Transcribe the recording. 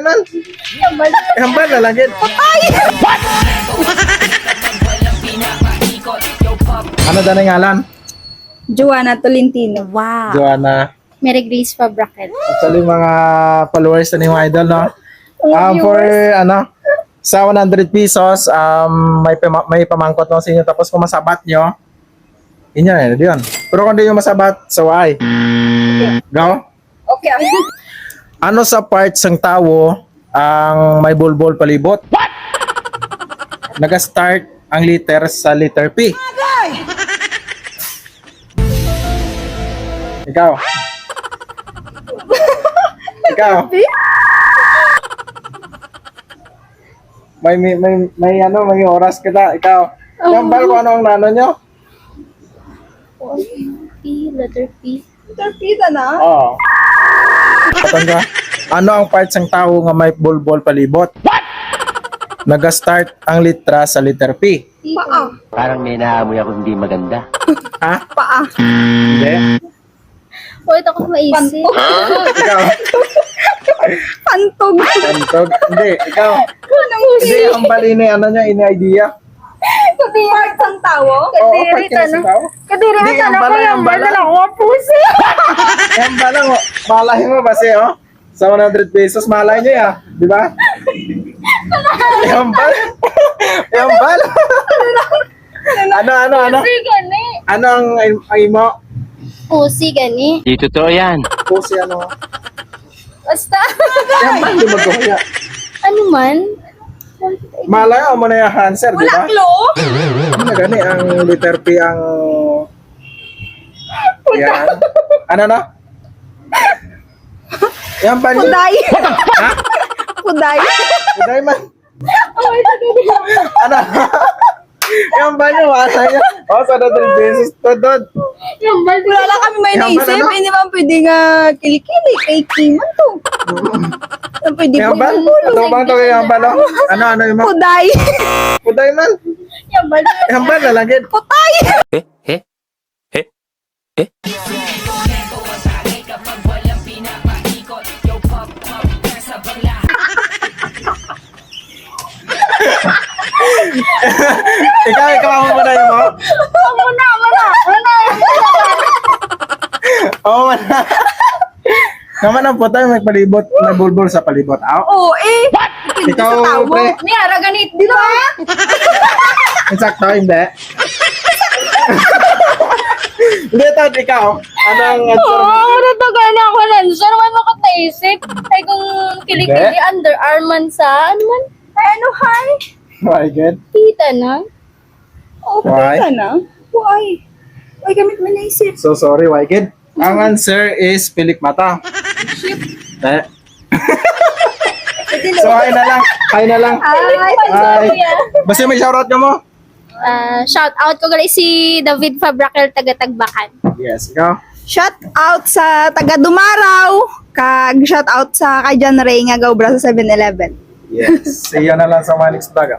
Man. Hambal na lang yun. Patay! Ano daw na ngalan? Joanna Tolentino. Wow. Joanna. Mary Grace Fabrakel. Actually, mga followers na yung idol, no? For, sa 100 pesos, may pamangkot no sa inyo. Tapos kung masabat nyo, yun. Pero kung di nyo masabat, so why? Go? Okay. Ano sa parts ng tao ang may bulbol palibot? What? Nag-start ang letter sa letter P. Ikaw. Ikaw. May oras kita. Ikaw. Gambal ko ano ang nano nyo? P, letter P. Interpita na. Oo. Patanda. Ano ang parts ng tao nga may bulbol palibot? What? Nag-start ang litra sa letter P. Paa. Parang may naamoy ako hindi maganda. Ha? Paa. Hindi. Wait ako maisip. Ikaw. Pantog. Pantog. Hindi. Ikaw. Anong Hindi. Ang bali ni ano niya, ini-idea. Part ng tao? Oo, part ka sa tao. Kadiri Hindi, ang bala, ang bala. pusi. Yan ba lang, malahin mo ba siya, oh? Sa 100 pesos, malay niyo ya. Di ba? Yan ba? Yan ba? Ano? Pusi gani. Ano ang imo? Pusi gani. Di totoo yan. Pusi ano? Basta. Yan ba? Hindi magkuya. Ano man? Malay mo na yung answer, di ba? Wala klo. Ano na gani ang letter P ang... Yan. Ano na? Yan ba niyo? Puday. Ha? Puday. Uday man. Ano? Yan ba niyo? Wala niya. O, sa 100 pesos to, Dod. Wala lang kami may Yan ba naisip. na, no? Hindi ba pwede nga kilikili kay Kiman to? Pwede Yan ba? Ito bang to kaya ba, no? Ano yung mga? Puday. Uday man. Yan ba na lang yun? Putay. Ikaw mo na yun mo? Muna. Oo, wala. Naman ang putay, may palibot, may bulbol sa palibot. Aw, Oo, eh. Hindi Ikaw, sa tao. pre. Niyara ganit. Di ba? insakto, hindi. Hindi, Todd, ikaw. Ano ang answer? Natagalan ako lang. Saan naman ako naisip? Ay kung kilikili Hindi. underarm man sa, ano man? Ay, ano, hi? My God. Tita na. Oo, Why? patay ka na. Why? Why gamit mo naisip? So sorry, Wykid. Ang answer is pilik mata. Eh. So, hi na lang. Hi. Basta may shoutout ka mo? Shout out ko gali si David Fabrakel taga Tagbakan. Yes, ikaw. Shout out sa taga Dumaraw. Kag shout out sa kay John Ray nga gawbra sa 7-Eleven. Yes. See you na lang sa Manix Vlog.